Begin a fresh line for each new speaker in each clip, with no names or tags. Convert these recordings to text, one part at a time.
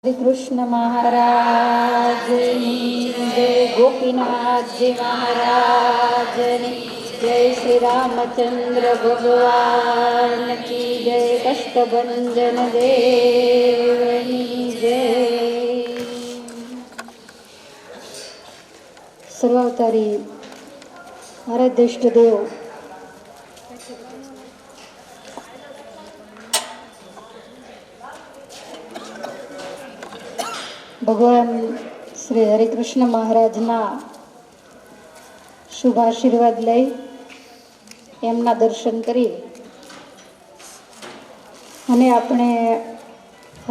કૃષ્ણ મહારાજની જય, ગોપીનાથજી મહારાજની જય, શ્રી રામચંદ્ર ભગવાન કી જય, કષ્ટભંજન દેવની જય. સર્વાવતારી આરાધ્ય દેવ ભગવાન શ્રી હરિકૃષ્ણ મહારાજના શુભ આશીર્વાદ લઈ એમના દર્શન કરી અને આપણે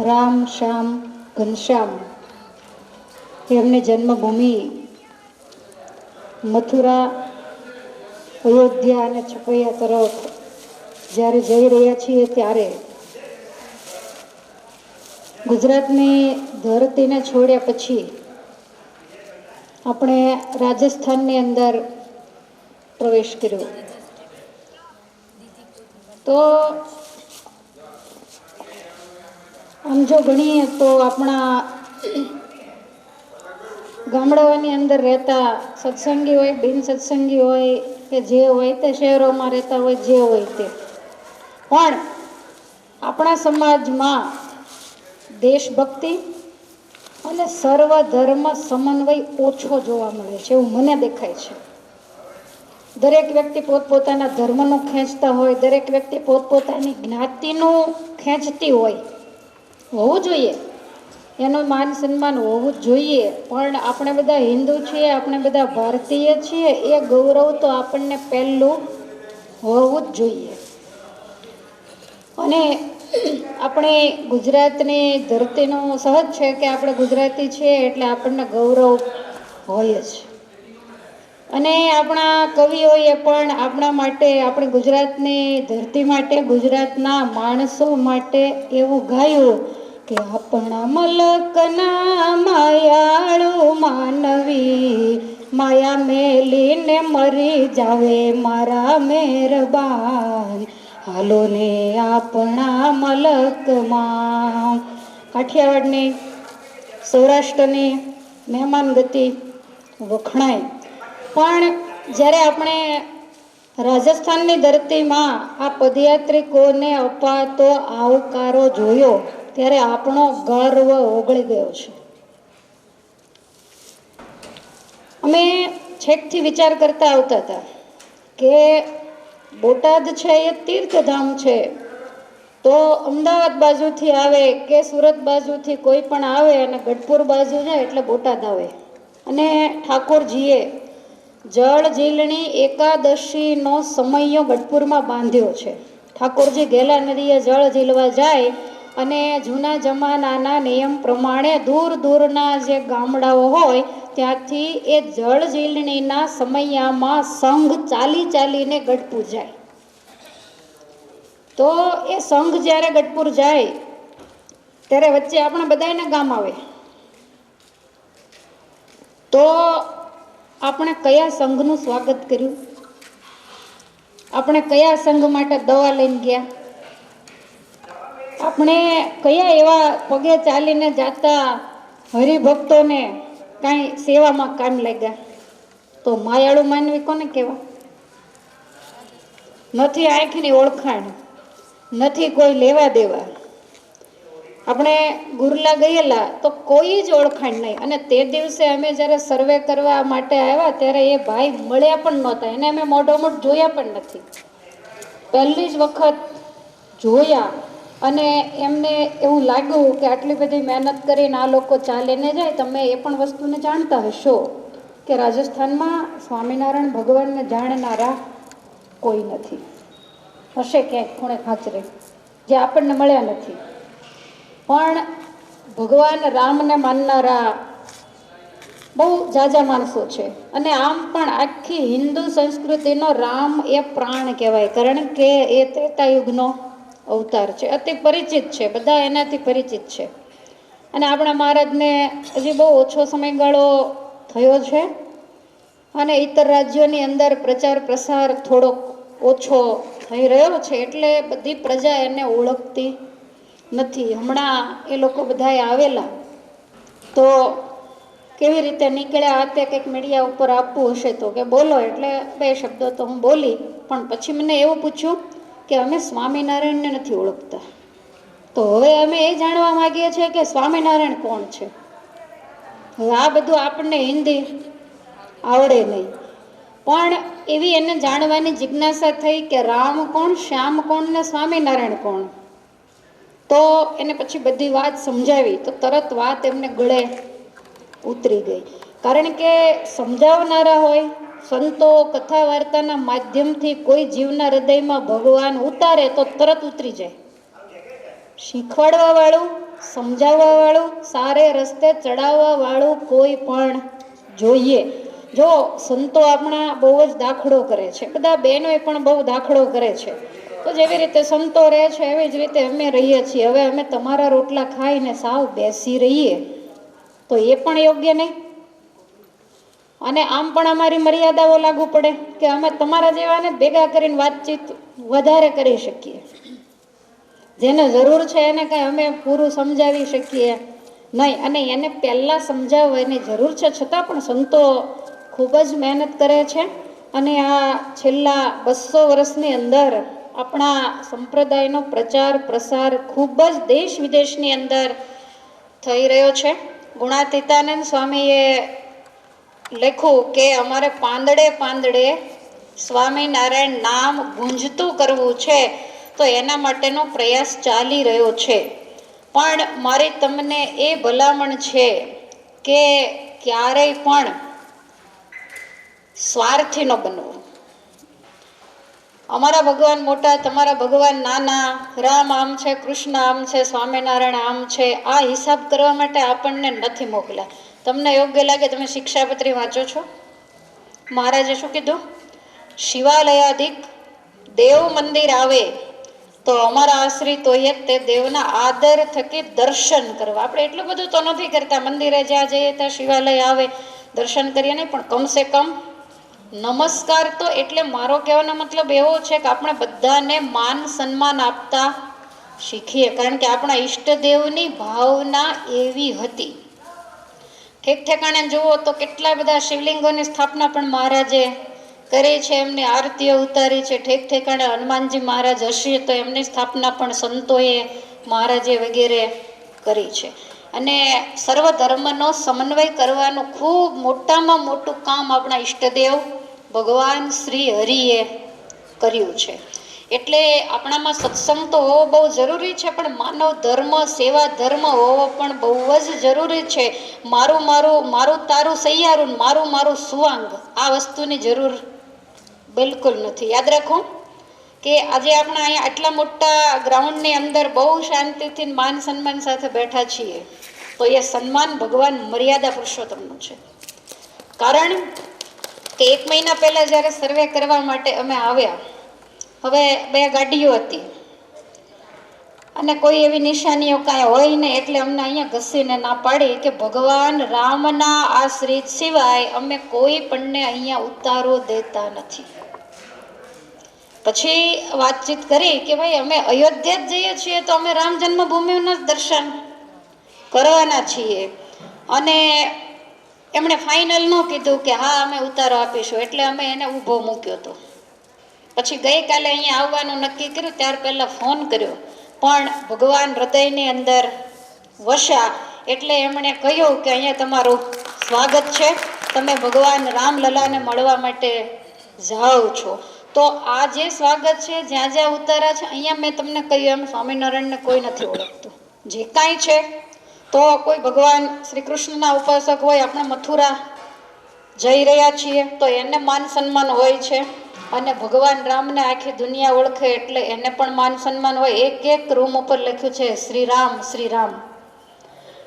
રામ શ્યામ ઘનશ્યામ એમની જન્મભૂમિ મથુરા, અયોધ્યા અને છપૈયા તરફ જ્યારે જઈ રહ્યા છીએ ત્યારે ગુજરાતની ધરતીને છોડ્યા પછી આપણે રાજસ્થાનની અંદર પ્રવેશ કર્યો. તો આમ જો ગણીએ તો આપણા ગામડાઓની અંદર રહેતા સત્સંગી હોય, બિન સત્સંગી હોય કે જે હોય તે, શહેરોમાં રહેતા હોય જે હોય તે, પણ આપણા સમાજમાં દેશભક્તિ અને સર્વ ધર્મ સમન્વય ઓછો જોવા મળે છે એવું મને દેખાય છે. દરેક વ્યક્તિ પોતપોતાના ધર્મનું ખેંચતા હોય, દરેક વ્યક્તિ પોતપોતાની જ્ઞાતિનું ખેંચતી હોય. હોવું જોઈએ, એનું માન સન્માન હોવું જ જોઈએ, પણ આપણે બધા હિન્દુ છીએ, આપણે બધા ભારતીય છીએ, એ ગૌરવ તો આપણને પહેલું હોવું જ જોઈએ. અને આપણે ગુજરાતની ધરતીનો સહજ છે કે આપણે ગુજરાતી છીએ એટલે આપણને ગૌરવ હોય જ. અને આપણા કવિઓએ પણ આપણા માટે, આપણી ગુજરાતની ધરતી માટે, ગુજરાતના માણસો માટે એવું ગાયું કે આપણા મલકના માયાળુ માનવી, માયા મેલીને મરી જાવે મારા મહેરબાન, હાલો ને આપણા મલકમાં. કાઠિયાવાડની, સૌરાષ્ટ્રની મહેમાન ગતિ વખણાય, પણ જ્યારે આપણે રાજસ્થાનની ધરતીમાં આ પદયાત્રિકોને અપાતો આવકારો જોયો ત્યારે આપણો ગર્વ ઓગળી ગયો છે. અમે છેકથી વિચાર કરતા આવતા હતા કે બોટાદ છે એ તીર્થધામ છે, તો અમદાવાદ બાજુથી આવે કે સુરત બાજુથી કોઈ પણ આવે અને ગઢપુર બાજુ જાય એટલે બોટાદ આવે. અને ઠાકોરજીએ જળ ઝીલણી એકાદશીનો સમયો ગઢપુરમાં બાંધ્યો છે. ઠાકોરજી ઘેલા નદીએ જળ ઝીલવા જાય અને જૂના જમાનાના નિયમ પ્રમાણે દૂર દૂરના જે ગામડાઓ હોય ત્યાંથી એ જળ ઝીલણીના સમયામાં સંઘ ચાલી ચાલીને ગઢપુર જાય. તો એ સંઘ જ્યારે ગઢપુર જાય ત્યારે વચ્ચે આપણા બધાના ગામ આવે. તો આપણે કયા સંઘનું સ્વાગત કર્યું, આપણે કયા સંઘ માટે દવા લઈને ગયા, આપણે કયા એવા પગે ચાલીને જાતા હરિભક્તોને કાંઈ સેવામાં કામ લાગ્યા. તો માયાળુ માનવી કોને કહેવા? નથી આંખની ઓળખાણ, નથી કોઈ લેવા દેવા. આપણે ગુરલા ગયેલા તો કોઈ જ ઓળખાણ નહીં. અને તે દિવસે અમે જ્યારે સર્વે કરવા માટે આવ્યા ત્યારે એ ભાઈ મળ્યા પણ નહોતા, એને અમે મોઢોમોઢ જોયા પણ નથી. પહેલી જ વખત જોયા અને એમને એવું લાગ્યું કે આટલી બધી મહેનત કરીને આ લોકો ચાલીને જાય. તમે એ પણ વસ્તુને જાણતા હશો કે રાજસ્થાનમાં સ્વામિનારાયણ ભગવાનને જાણનારા કોઈ નથી. હશે ક્યાંક ખૂણે ખાંચરે જે આપણને મળ્યા નથી, પણ ભગવાન રામને માનનારા બહુ ઝાઝા માણસો છે. અને આમ પણ આખી હિન્દુ સંસ્કૃતિનો રામ એ પ્રાણ કહેવાય, કારણ કે એ ત્રેતાયુગનો અવતાર છે, અતિ પરિચિત છે, બધા એનાથી પરિચિત છે. અને આપણા મહારાજને હજી બહુ ઓછો સમયગાળો થયો છે અને ઇતર રાજ્યોની અંદર પ્રચાર પ્રસાર થોડોક ઓછો થઈ રહ્યો છે, એટલે બધી પ્રજા એને ઓળખતી નથી. હમણાં એ લોકો બધાએ આવેલા તો કેવી રીતે નીકળ્યા હાથે કંઈક મીડિયા ઉપર આપવું હશે તો કે બોલો, એટલે 2 શબ્દો તો હું બોલી. પણ પછી મને એવું પૂછ્યું કે અમે સ્વામિનારાયણને નથી ઓળખતા, તો હવે અમે એ જાણવા માંગીએ છીએ કે સ્વામિનારાયણ કોણ છે. હવે આ બધું આપણને હિન્દી આવડે નહીં, પણ એવી એને જાણવાની જિજ્ઞાસા થઈ કે રામ કોણ, શ્યામ કોણ ને સ્વામિનારાયણ કોણ. તો એને પછી બધી વાત સમજાવી તો તરત વાત એમને ગળે ઉતરી ગઈ. કારણ કે સમજાવનારા હોય સંતો, કથા વાર્તાના માધ્યમથી કોઈ જીવના હૃદયમાં ભગવાન ઉતારે તો તરત ઉતરી જાય. શીખવાડવા વાળું, સમજાવવા વાળું, સારે રસ્તે ચડાવવા વાળું કોઈ પણ જોઈએ. જો સંતો આપણા બહુ જ દાખલો કરે છે, બધા બહેનોએ પણ બહુ દાખલો કરે છે. તો જેવી રીતે સંતો રહે છે એવી જ રીતે અમે રહીએ છીએ. હવે અમે તમારા રોટલા ખાઈને સાવ બેસી રહીએ તો એ પણ યોગ્ય નહીં. અને આમ પણ અમારી મર્યાદાઓ લાગુ પડે કે અમે તમારા જેવાને ભેગા કરીને વાતચીત વધારે કરી શકીએ. જેને જરૂર છે એને કાંઈ અમે પૂરું સમજાવી શકીએ નહીં. અને એને પહેલાં સમજાવવાની જરૂર છે, છતાં પણ સંતો ખૂબ જ મહેનત કરે છે. અને આ છેલ્લા 200 વર્ષની અંદર આપણા સંપ્રદાયનો પ્રચાર પ્રસાર ખૂબ જ દેશ વિદેશની અંદર થઈ રહ્યો છે. ગુણાતીતાનંદ સ્વામીએ લખ્યું કે અમારે પાંદડે પાંદડે સ્વામિનારાયણ નામ ગુંજતું કરવું છે, તો એના માટેનો પ્રયાસ ચાલી રહ્યો છે. પણ મારી તમને એ ભલામણ છે કે ક્યારેય પણ સ્વાર્થી ન બનવું. અમારા ભગવાન મોટા, તમારા ભગવાન નાના, રામ આમ છે, કૃષ્ણ આમ છે, સ્વામિનારાયણ આમ છે, આ હિસાબ કરવા માટે આપણને નથી મોકલ્યા. તમને યોગ્ય લાગે તમે શિક્ષાપત્રી વાંચો છો. મહારાજે શું કીધું? શિવાલયાધિક દેવ મંદિર આવે તો અમારા આશ્રિતોએ તે દેવના આદર થકી દર્શન કરવા. આપણે એટલું બધું તો નથી કરતા, મંદિરે જ્યાં જઈએ ત્યાં શિવાલય આવે દર્શન કરીએ નહીં, પણ કમસે કમ નમસ્કાર તો. એટલે મારો કહેવાનો મતલબ એવો છે કે આપણે બધાને માન સન્માન આપતા શીખીએ. કારણ કે આપણા ઈષ્ટદેવની ભાવના એવી હતી. ઠેક ઠેકાણે જુઓ તો કેટલા બધા શિવલિંગોની સ્થાપના પણ મહારાજે કરી છે, એમની આરતીઓ ઉતારી છે. ઠેક ઠેકાણે હનુમાનજી મહારાજ હશે તો એમની સ્થાપના પણ સંતોએ, મહારાજે વગેરે કરી છે. અને સર્વ ધર્મનો સમન્વય કરવાનું ખૂબ મોટામાં મોટું કામ આપણા ઈષ્ટદેવ ભગવાન શ્રી હરિએ કર્યું છે. એટલે આપણામાં સત્સંગ તો હોવો બહુ જરૂરી છે, પણ માનવ ધર્મ, સેવા ધર્મ હોવો પણ બહુ જ જરૂરી છે. મારું મારું, મારું તારું સૈયારું, મારું મારું સુવાંગ, આ વસ્તુની જરૂર બિલકુલ નથી. યાદ રાખો કે આજે આપણે અહીંયા આટલા મોટા ગ્રાઉન્ડની અંદર બહુ શાંતિથી માન સન્માન સાથે બેઠા છીએ, તો એ સન્માન ભગવાન મર્યાદા પુરુષોત્તમનું છે. કારણ કે 1 મહિના પહેલાં જ્યારે સર્વે કરવા માટે અમે આવ્યા, હવે 2 ગાડીઓ હતી અને કોઈ એવી નિશાનીઓ કાંઈ હોય ને, એટલે અમને અહીંયા ઘસીને ના પાડી કે ભગવાન રામના આશ્રિત સિવાય અમે કોઈ પણને અહીંયા ઉતારો દેતા નથી. પછી વાતચીત કરી કે ભાઈ અમે અયોધ્યા જ જઈએ છીએ તો અમે રામ જન્મભૂમિના દર્શન કરવાના છીએ. અને એમણે ફાઇનલ ન કીધું કે હા અમે ઉતારો આપીશું, એટલે અમે એને ઊભો મૂક્યો હતો. પછી ગઈકાલે અહીંયા આવવાનું નક્કી કર્યું, ત્યાર પહેલાં ફોન કર્યો, પણ ભગવાન હૃદયની અંદર વસ્યા એટલે એમણે કહ્યું કે અહીંયા તમારું સ્વાગત છે, તમે ભગવાન રામલલાને મળવા માટે જાઓ છો. તો આ જે સ્વાગત છે, જ્યાં જ્યાં ઉતારા છે, અહીંયા મેં તમને કહ્યું એમ સ્વામિનારાયણને કોઈ નથી ઓળખતું. જે કાંઈ છે તો કોઈ ભગવાન શ્રી કૃષ્ણના ઉપાસક હોય, આપણે મથુરા જઈ રહ્યા છીએ તો એને માન સન્માન હોય છે. અને ભગવાન રામને આખી દુનિયા ઓળખે એટલે એને પણ માન સન્માન હોય. એક રૂમ ઉપર લખ્યું છે શ્રી રામ, શ્રી રામ.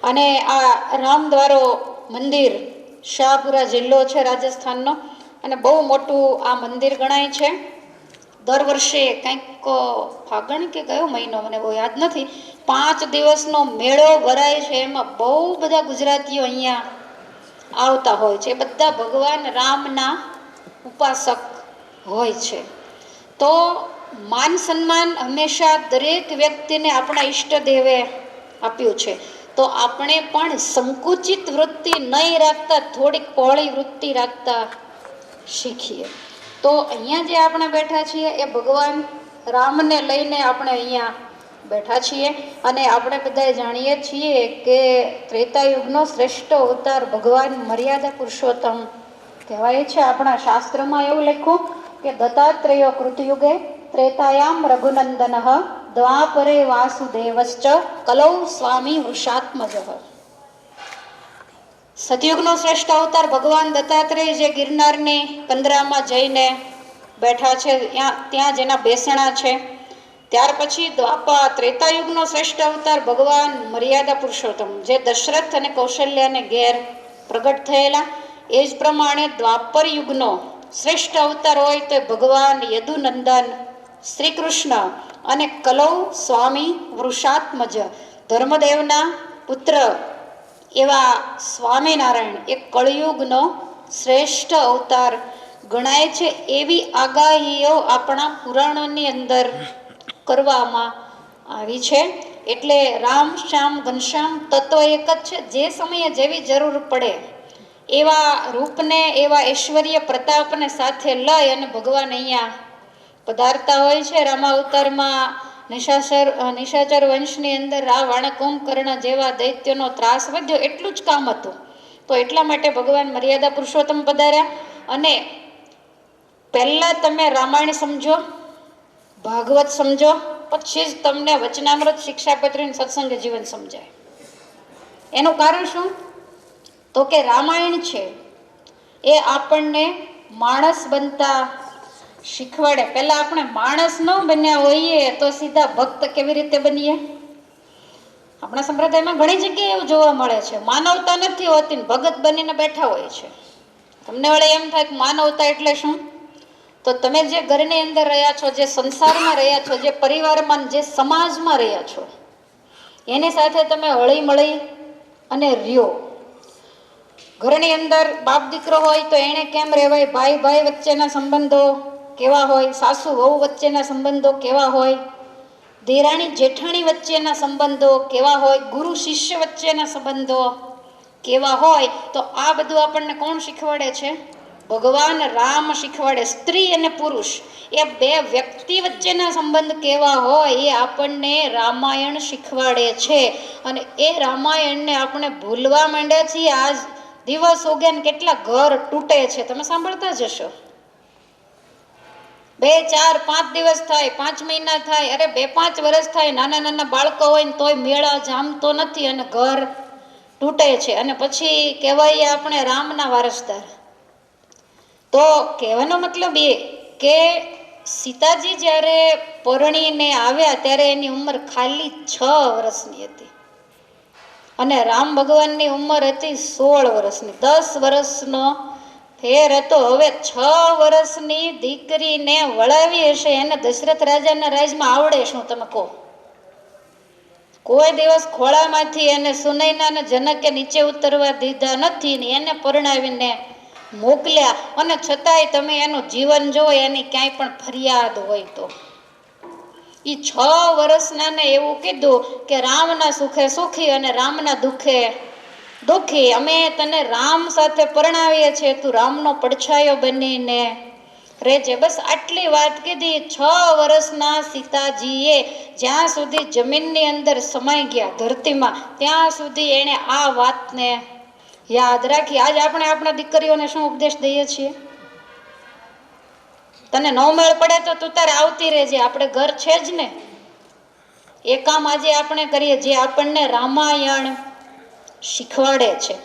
અને આ રામદ્વારો મંદિર શાહપુરા જિલ્લો છે રાજસ્થાનનો, અને બહુ મોટું આ મંદિર ગણાય છે. દર વર્ષે કંઈક ફાગણ કે કયો મહિનો મને બહુ યાદ નથી, 5 દિવસનો મેળો ભરાય છે. એમાં બહુ બધા ગુજરાતીઓ અહીંયા આવતા હોય છે. બધા ભગવાન રામના ઉપાસક હોય છે. તો માન સન્માન હંમેશા દરેક વ્યક્તિને આપણા ઈષ્ટદેવે આપ્યું છે. તો તો આપણે પણ સંકુચિત વૃત્તિ નહીં રાખતા થોડીક પહોળી વૃત્તિ રાખતા શીખીએ. તો અહીંયા જે આપણે બેઠા છીએ એ ભગવાન રામને લઈને આપણે અહીંયા બેઠા છીએ. અને આપણે બધા જાણીએ છીએ કે ત્રેતાયુગનો શ્રેષ્ઠ અવતાર ભગવાન મર્યાદા પુરુષોત્તમ કહેવાય છે. આપણા શાસ્ત્રમાં એવું લખ્યું કે દત્તાત્રેય કૃતયુગે ત્રેતાયામ રઘુનંદન દ્વાપરે વાસુદેવશ્ચ કલૌ સ્વામી વૃષાત્મજ. સતયુગનો શ્રેષ્ઠ અવતાર ભગવાન દત્તાત્રેય જે ગિરનારની પંદરામાં જઈને બેઠા છે, ત્યાં જેના બેસણા છે. ત્યાર પછી ત્રેતાયુગનો શ્રેષ્ઠ અવતાર ભગવાન મર્યાદા પુરુષોત્તમ જે દશરથ અને કૌશલ્યાને ઘેર પ્રગટ થયેલા. એ જ પ્રમાણે દ્વાપર યુગનો શ્રેષ્ઠ અવતાર હોય તો ભગવાન યદુનંદન શ્રી કૃષ્ણ અને કલૌ સ્વામી વૃષાત્મજ ધર્મદેવના પુત્ર એવા સ્વામિનારાયણ એ કળિયુગનો શ્રેષ્ઠ અવતાર ગણાય છે. એવી આગાહીઓ આપણા પુરાણોની અંદર કરવામાં આવી છે. એટલે રામ શ્યામ ઘનશ્યામ તત્વ એક જ છે. જે સમયે જેવી જરૂર પડે એવા રૂપને એવા ઐશ્વર્ય પ્રતાપને સાથે લઈ અને ભગવાન અહીંયા પધારતા હોય છે. રામાવતારમાં નિશાચર વંશની અંદર રાવણ કુંભકર્ણ જેવા દૈત્યનો ત્રાસ વધ્યો એટલું જ કામ હતું. તો એટલા માટે ભગવાન મર્યાદા પુરુષોત્તમ પધાર્યા. અને પહેલાં તમે રામાયણ સમજો, ભાગવત સમજો, પછી જ તમને વચનામૃત શિક્ષાપત્રી સત્સંગ જીવન સમજાય. એનું કારણ શું? તો કે રામાયણ છે એ આપણને માણસ બનતા શીખવાડે. પહેલા આપણે માણસ ન બન્યા હોઈએ તો સીધા ભક્ત કેવી રીતે બનીએ? આપણા સંપ્રદાયમાં ઘણી જગ્યાએ એવું જોવા મળે છે. માનવતા નથી હોતી, ભગત બનીને બેઠા હોય છે. તમને વળે એમ થાય કે માનવતા એટલે શું? તો તમે જે ઘરની અંદર રહ્યા છો, જે સંસારમાં રહ્યા છો, જે પરિવારમાં, જે સમાજમાં રહ્યા છો, એની સાથે તમે હળી મળી અને રહ્યો. ઘરની અંદર બાપ દીકરો હોય તો એને કેમ રહેવાય, ભાઈ ભાઈ વચ્ચેના સંબંધો કેવા હોય, સાસુ વહુ વચ્ચેના સંબંધો કેવા હોય, દેરાણી જેઠાણી વચ્ચેના સંબંધો કેવા હોય, ગુરુ શિષ્ય વચ્ચેના સંબંધો કેવા હોય. તો આ બધું આપણને કોણ શીખવાડે છે? ભગવાન રામ શીખવાડે. સ્ત્રી અને પુરુષ એ બે વ્યક્તિ વચ્ચેના સંબંધ કેવા હોય એ આપણને રામાયણ શીખવાડે છે. અને એ રામાયણને આપણે ભૂલવા માંડ્યા છીએ. આજ દિવસ ઉગે ને કેટલા ઘર તૂટે છે, તમે સાંભળતા જ હશો. 2, 4, 5 દિવસ થાય, 5 મહિના થાય, અરે 2-5 વર્ષ થાય, નાના નાના બાળકો હોય ને તોય મેળા જામતો નથી અને ઘર તૂટે છે. અને પછી કહેવાય આપણે રામના વારસદાર. તો કહેવાનો મતલબ એ કે સીતાજી જ્યારે પરણીને આવ્યા ત્યારે એની ઉંમર ખાલી 6 વર્ષની હતી અને રામ ભગવાનની ઉંમર હતી 16 વર્ષની. 10 વર્ષનો ફેર હતો. હવે 6 વર્ષની દીકરીને વળાવી હશે એને દશરથ રાજાના રાજમાં આવડે શું? તમે કહો. કોઈ દિવસ ખોળામાંથી એને સુનૈનાને જનકે નીચે ઉતરવા દીધા નથી ને એને પરણાવીને મોકલ્યા. અને છતાંય તમે એનું જીવન જુઓ, એની ક્યાંય પણ ફરિયાદ હોય તો એ 6 વર્ષનાને એવું કીધું કે રામના સુખે સુખી અને રામના દુઃખે દુઃખી. અમે તને રામ સાથે પરણાવીએ છીએ, તું રામનો પડછાયો બનીને રહેજે. બસ આટલી વાત કીધી. 6 વર્ષના સીતાજીએ જ્યાં સુધી જમીનની અંદર સમાઈ ગયા ધરતીમાં, ત્યાં સુધી એણે આ વાતને યાદ રાખી. આજ આપણે આપણા દીકરીઓને શું ઉપદેશ દઈએ છીએ? તને ન મેળ પડે તો તું તારે આવતી રહેજે, આપણે ઘર છે જ ને. એ કામ આજે આપણે કરીએ જે આપણને રામાયણ શીખવાડે છે.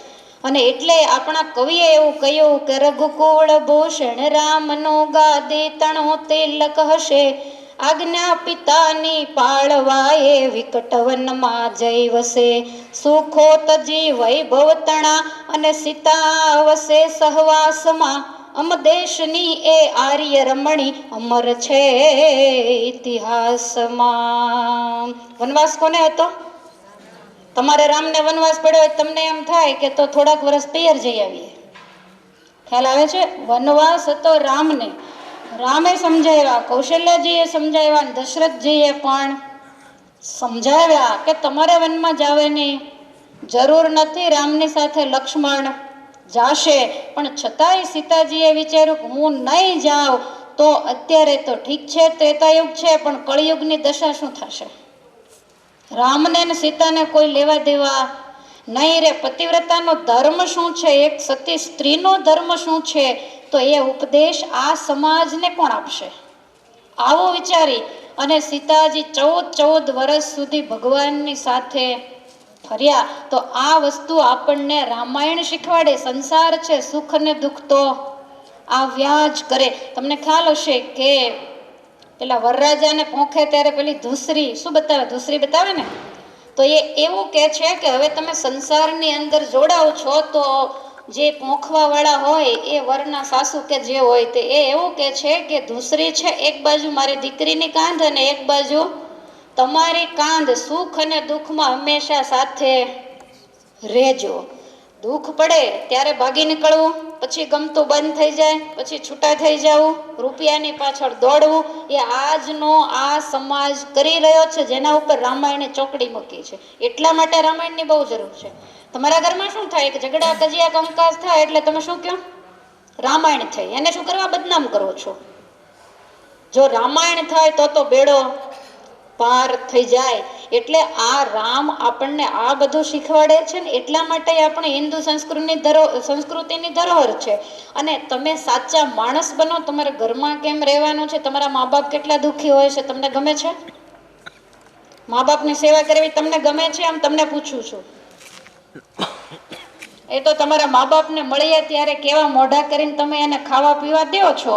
અને એટલે આપણા કવિએ એવું કહ્યું કે રઘુકુળ ભૂષણ રામનો ગાદી તણો તિલક હશે, આજ્ઞા પિતાની પાળવાએ વિકટવનમાં જઈ વસે, સુખો તજી વૈભવ તણા અને સીતા વસે સહવાસમાં, અમ દેશની એ આર્ય રમણી અમર છે ઇતિહાસમાં. વનવાસ કોને હતો? તમારે રામને વનવાસ પડ્યો, તમને એમ થાય કે તો થોડાક વર્ષ પિયર જઈ આવીએ. ખ્યાલ આવે છે? વનવાસ હતો રામને. રામે સમજાવ્યા, કૌશલ્યાજીએ સમજાવ્યા, દશરથજીએ પણ સમજાવ્યા કે તમારે વનમાં જવાની જરૂર નથી રામની સાથે લક્ષ્મણ જાશે, પણ છતાંય સીતાજીએ વિચાર્યું કે હું નહીં જાઉં તો અત્યારે તો ઠીક છે ત્રેતાયુગ છે, પણ કળિયુગની દશા શું થશે? રામને ને સીતાને કોઈ લેવા દેવા નહીં રે. પતિવ્રતાનો ધર્મ શું છે, એક સતી સ્ત્રીનો ધર્મ શું છે, તો એ ઉપદેશ આ સમાજને કોણ આપશે? આવો વિચારી અને સીતાજી 14 વર્ષ સુધી ભગવાનની સાથે ફર્યા. તો આ વસ્તુ આપણને રામાયણ શીખવાડે. સંસાર છે, સુખ અને દુઃખ તો આવ્યા જ કરે. તમને ખ્યાલ હશે કે પેલા વરરાજાને પોંખે ત્યારે પેલી ધૂસરી શું બતાવે? ધૂસરી બતાવે ને, તો એ એવું કે છે કે હવે તમે સંસારની અંદર જોડાવ છો તો જે પોંખવા વાળા હોય એ વરના સાસુ કે જે હોય તે એ એવું કે છે કે ધૂસરી છે એક બાજુ મારી દીકરીની કાંધ અને એક બાજુ તમારી કાંધ, સુખ અને દુઃખમાં હંમેશા સાથે રહેજો. દુઃખ પડે ત્યારે ભાગી નીકળવું, પછી ગમતું બંધ થઈ જાય, પછી છૂટા થઈ જવું, રૂપિયાની પાછળ દોડવું, એ આજનો આ સમાજ કરી રહ્યો છે, જેના ઉપર રામાયણે ચોકડી મૂકી છે. એટલા માટે રામાયણની બહુ જરૂર છે. તમારા ઘરમાં શું થાય કે ઝઘડા કજિયા કંકાસ થાય એટલે તમે શું કહો? રામાયણ થઈ. એને શું કરવા બદનામ કરો છો? જો રામાયણ થાય તો બેડો પાર થઈ જાય. એટલે આ રામ આપણને આ બધું શીખવાડે છે ને, એટલા માટે આપણે હિન્દુ સંસ્કૃતિની ધરોહર છે. અને તમે સાચા માણસ બનો. તમારા ઘરમાં કેમ રહેવાનું છે, તમારા મા બાપ કેટલા દુઃખી હોય છે, તમને ગમે છે? મા બાપની સેવા કરવી તમને ગમે છે? આમ તમને પૂછું છું. એ તો તમારા મા બાપને મળીએ ત્યારે કેવા મોઢા કરીને તમે એને ખાવા પીવા દો છો,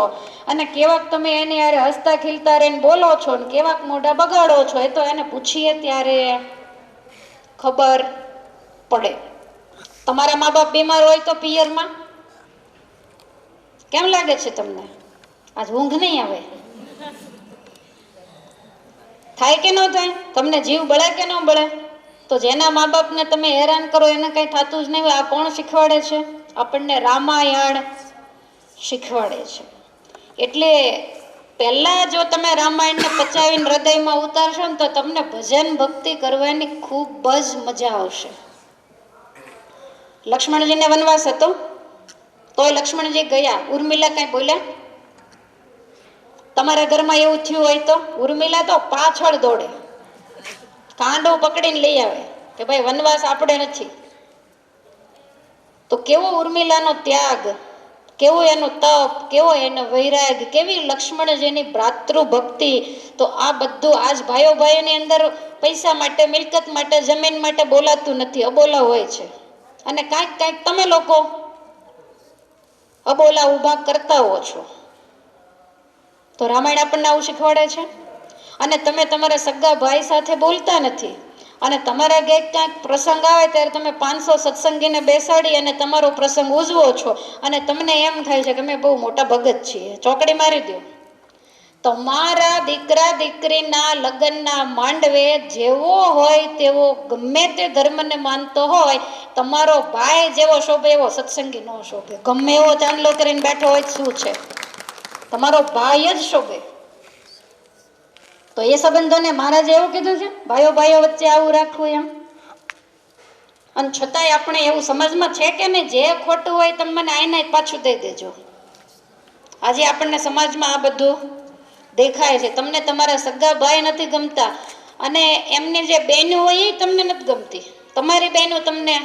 અને કેવાક તમે એની યારે હસતા ખીલતા રહીને બોલો છો, ને કેવાક મોઢા બગાડો છો, એ તો એને પૂછીએ ત્યારે ખબર પડે. તમારા મા બાપ બીમાર હોય તો પિયરમાં કેમ લાગે છે તમને? આજ ઊંઘ નહીં આવે? થાય કે ન થાય? તમને જીવ બળે કે ન બળે? તો જેના મા બાપને તમે હેરાન કરો એને કઈ થતું જ નહીં હોય. આ કોણ શીખવાડે છે? આપણને રામાયણ શીખવાડે છે. એટલે પહેલા જો તમે રામાયણને પચાવીને હૃદયમાં ઉતારશો ને તો તમને ભજન ભક્તિ કરવાની ખૂબ જ મજા આવશે. લક્ષ્મણજીને વનવાસ હતો તોય લક્ષ્મણજી ગયા. ઉર્મિલા કઈ બોલ્યા? તમારા ઘરમાં એવું થયું હોય તો ઉર્મિલા તો પાછળ દોડે, કાંડો પકડીને લઈ આવે કે ભાઈ વનવાસ આપણે નથી. તો કેવો ઉર્મિલાનો ત્યાગ, કેવો એનો તપ, કેવો એનો વૈરાગ, કેવી લક્ષ્મણજીની ભ્રાતૃભક્તિ. તો આ બધું આજ ભાઈઓ ભાઈઓની અંદર પૈસા માટે, મિલકત માટે, જમીન માટે બોલાતું નથી, અબોલા હોય છે. અને કાંઈક કાંઈક તમે લોકો અબોલા ઊભા કરતા હો છો. તો રામાયણ આપણને આવું શીખવાડે છે. અને તમે તમારા સગા ભાઈ સાથે બોલતા નથી, અને તમારા ઘેર ક્યાંક પ્રસંગ આવે ત્યારે તમે 500 સત્સંગીને બેસાડી અને તમારો પ્રસંગ ઉજવો છો, અને તમને એમ થાય છે કે અમે બહુ મોટા ભગત છીએ. ચોકડી મારી દો. તમારા દીકરા દીકરીના લગ્નના માંડવે જેવો હોય તેવો, ગમે તે ધર્મને માનતો હોય, તમારો ભાઈ જેવો શોભે એવો સત્સંગી ન શોભે. ગમે એવો ચાંદલો કરીને બેઠો હોય શું છે, તમારો ભાઈ જ શોભે. તો એ સંબંધોને મહારાજે એવું કીધું છે ભાઈઓ ભાઈઓ વચ્ચે આવું રાખવું એમ. અને છતાંય આપણે એવું સમજમાં છે કે નહીં, જે ખોટું હોય તમે મને આઈને પાછું દઈ દેજો. આજે આપણને સમાજમાં આ બધું દેખાય છે. તમને તમારા સગા ભાઈ નથી ગમતા, અને એમની જે બહેનો હોય એ તમને નથી ગમતી. તમારી બહેનો તમને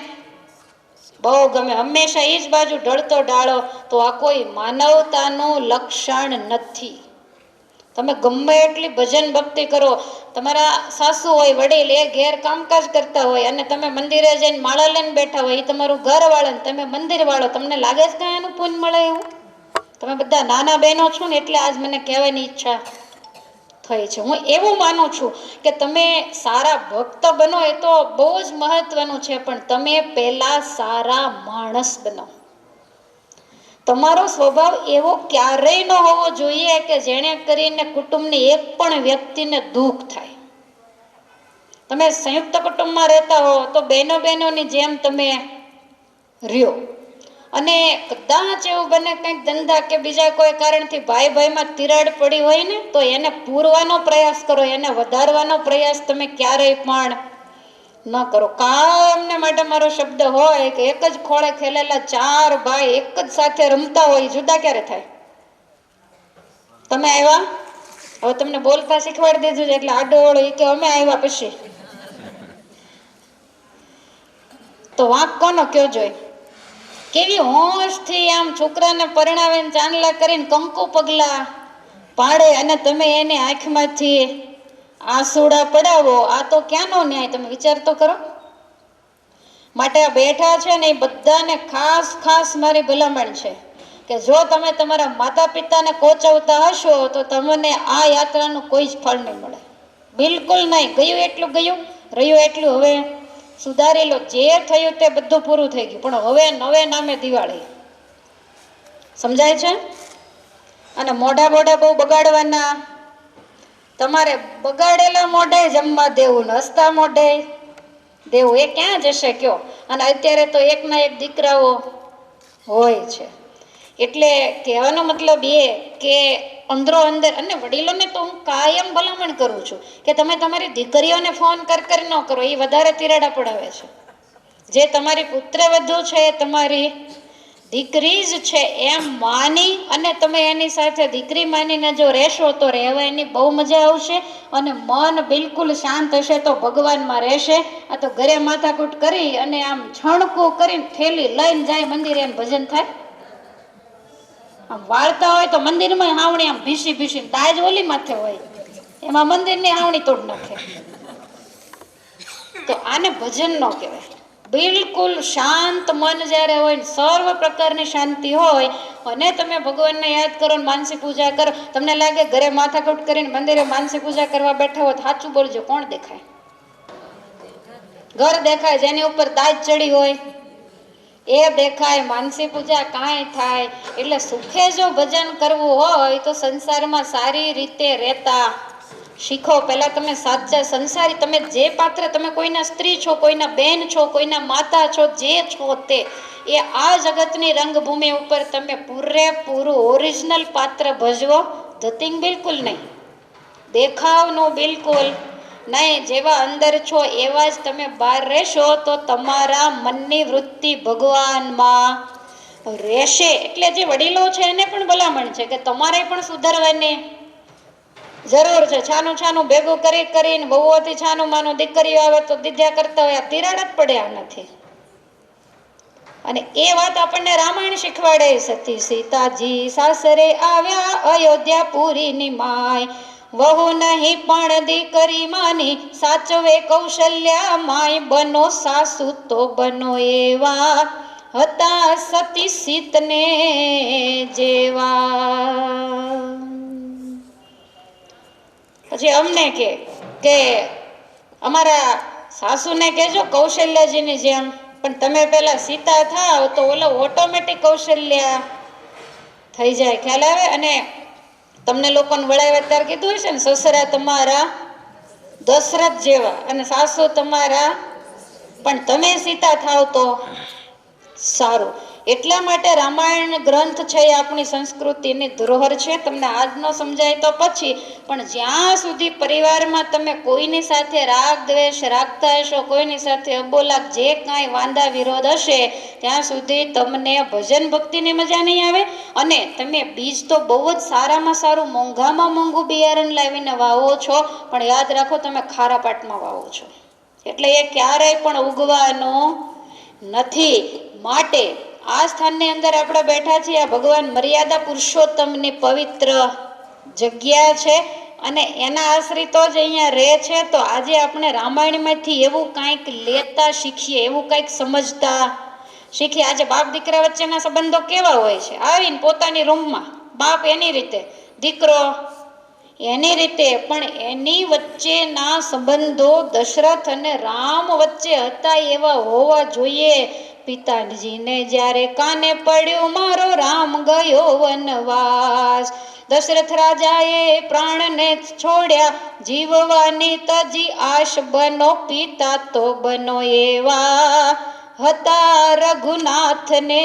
બહુ ગમે, હંમેશા એ જ બાજુ ઢળતો ડાળો. તો આ કોઈ માનવતાનું લક્ષણ નથી. તમે ગમે એટલી ભજન ભક્તિ કરો, તમારા સાસુ હોય વડીલ એ ઘેર કામકાજ કરતા હોય અને તમે મંદિરે જઈને માળા લઈને બેઠા હોય, એ તમારું ઘર વાળો ને તમે મંદિર વાળો, તમને લાગે છે કાંઈ એનું પુણ્ય મળે એવું? તમે બધા નાના બહેનો છો ને એટલે આજ મને કહેવાની ઈચ્છા થઈ છે. હું એવું માનું છું કે તમે સારા ભક્ત બનો એ તો બહુ જ મહત્વનું છે, પણ તમે પહેલા સારા માણસ બનો. તમારો સ્વભાવ એવો ક્યારેય ન હોવો જોઈએ કે જેણે કરીને કુટુંબની એક પણ વ્યક્તિને દુઃખ થાય. તમે સંયુક્ત કુટુંબમાં રહેતા હો તો બહેનો બહેનોની જેમ તમે રહ્યો. અને કદાચ એવું બને કંઈક ધંધા કે બીજા કોઈ કારણથી ભાઈ ભાઈમાં તિરાડ પડી હોય ને, તો એને પૂરવાનો પ્રયાસ કરો, એને વધારવાનો પ્રયાસ તમે ક્યારેય પણ ન કરો. કાયમને માટે મારો શબ્દ હોય કે એક જ ખોળે ખેલેલા ચાર ભાઈ એક જ સાથે રમતા હોય, જુદા ક્યારે થાય? તમે આવ્યા, હવે તમને બોલતા શીખવાડી દીધું છે એટલે આડોળ એ કે અમે આવ્યા પછી તો વાંક કોનો કયો જોઈ? કેવી હોશથી આમ છોકરાને પરણાવે ચાંદલા કરીને કંકુ પગલા પાડે અને તમે એને આંખમાંથી આંસુડા પડાવો. આ તો ક્યાંનો ન્યાય? તમે વિચાર તો કરો. માટે આ બેઠા છે ને એ બધાને ખાસ ખાસ મારી ભલામણ છે કે જો તમે તમારા માતા પિતાને કોચવતા હશો તો તમને આ યાત્રાનું કોઈ જ ફળ નહીં મળે, બિલકુલ નહીં. ગયું એટલું ગયું, રહ્યું એટલું હવે સુધારી લો. જે થયું તે બધું પૂરું થઈ ગયું, પણ હવે નવે નામે દિવાળી. સમજાય છે? અને મોઢા બોઢા બહુ બગાડવાના. તમારે બગાડેલા મોઢે જમવા દેવું, હસતા મોઢે દેવું, એ ક્યાં જશે કયો? અને અત્યારે તો એકના એક દીકરાઓ હોય છે. એટલે કહેવાનો મતલબ એ કે અંદરો અંદર, અને વડીલોને તો હું કાયમ ભલામણ કરું છું કે તમે તમારી દીકરીઓને ફોન કરી ન કરો, એ વધારે તિરાડા પડાવે છે. જે તમારી પુત્રવધુ છે, તમારી દીકરી જ છે એમ માની અને તમે એની સાથે દીકરી માનીને જો રહેશો તો રહેવાની બહુ મજા આવશે અને મન બિલકુલ શાંત હશે તો ભગવાનમાં રહેશે. આ તો ઘરે માથાકૂટ કરી અને આમ છણકું કરીને થેલી લઈને જાય મંદિરે, એમ ભજન થાય. આમ વાળતા હોય તો મંદિરમાં હાવણી આમ ભીસી ભીસી, તાજ ઓલી માથે હોય એમાં મંદિરની હાવણી તોડ નાખે. તો આને ભજન ન કહેવાય. બિલકુલ શાંત મન જ્યારે હોય, સર્વ પ્રકારની શાંતિ હોય અને તમે ભગવાનને યાદ કરો, માનસી પૂજા કરો. તમને લાગે ઘરે માથાકૂટ કરીને મંદિરે માનસી પૂજા કરવા બેઠા હોય, સાચું બોલજો, કોણ દેખાય? ઘર દેખાય, જેની ઉપર તાજ ચડી હોય એ દેખાય. માનસી પૂજા કાંઈ થાય. એટલે સુખે જો ભજન કરવું હોય તો સંસારમાં સારી રીતે રહેતા શીખો. પહેલા તમે સાચા સંસારી, તમે જે પાત્ર, તમે કોઈના સ્ત્રી છો, કોઈના બેન છો, કોઈના માતા છો, જે છો તે એ આ જગતની રંગભૂમિ ઉપર તમે પૂરેપૂરું ઓરિજિનલ પાત્ર ભજવો. ધતિંગ બિલકુલ નહીં, દેખાવનું બિલકુલ નહીં. જેવા અંદર છો એવા જ તમે બહાર રહેશો તો તમારા મનની વૃત્તિ ભગવાનમાં રહેશે. એટલે જે વડીલો છે એને પણ ભલામણ છે કે તમારે પણ સુધારવાની જરૂર છે. છાનું છાનું ભેગું કરીને બહુઓથી છાનું માનું દીકરીઓ આવે તો દીધા કરતા હોય, આ તિરાડ જ પડ્યા નથી. અને એ વાત આપણને રામાયણ શીખવાડે. સતી સીતાજી સાસરે આવ્યા, અયોધ્યા પુરી ની માય, વહુ નહીં પણ દીકરી માની, સાચવે કૌશલ્યા માય, બનો સાસુ તો બનો એવા, હતા સતી સીતને જેવા. પછી અમને કે અમારા સાસુને કહેજો કૌશલ્યજીની જેમ, પણ તમે પેલા સીતા થાવ તો ઓલો ઓટોમેટિક કૌશલ્ય થઈ જાય. ખ્યાલ આવે? અને તમને લોકોને વળાવ્યા ત્યારે કીધું હશે ને, સસરા તમારા દશરથ જેવા અને સાસુ તમારા, પણ તમે સીતા થાવ તો સારું. એટલા માટે રામાયણ ગ્રંથ છે એ આપણી સંસ્કૃતિની ધરોહર છે. તમને આજ ન સમજાય તો પછી, પણ જ્યાં સુધી પરિવારમાં તમે કોઈની સાથે રાગ દ્વેષ રાખતા હશો, કોઈની સાથે અબોલાક જે કાંઈ વાંધા વિરોધ હશે, ત્યાં સુધી તમને ભજન ભક્તિની મજા નહીં આવે. અને તમે બીજ તો બહુ જ સારામાં સારું મોંઘામાં મોંઘું બિયારણ લાવીને વાવો છો, પણ યાદ રાખો તમે ખારા પાટમાં વાવો છો, એટલે એ ક્યારેય પણ ઉગવાનું નથી. માટે આ સ્થાનની અંદર આપણે બેઠા છીએ, આ ભગવાન મર્યાદા પુરુષોત્તમની પવિત્ર જગ્યા છે અને એના આશ્રિતો જ અહીંયા રહે છે. તો આજે આપણે રામાયણમાંથી એવું કંઈક લેતા શીખીએ, એવું કંઈક સમજતા શીખીએ. આજે બાપ દીકરા વચ્ચેના સંબંધો કેવા હોય છે? આવીને પોતાની રૂમમાં બાપ એની રીતે, દીકરો એની રીતે, પણ એની વચ્ચેના સંબંધો દશરથ અને રામ વચ્ચે હતા એવા હોવા જોઈએ. પિતાજીને જ્યારે કાને પડ્યું મારો રામ ગયો વનવાસ, દશરથ રાજાએ પ્રાણને છોડ્યા, જીવવાની તજી આશ, બનો પિતા તો બનો એવા, હતા રઘુનાથને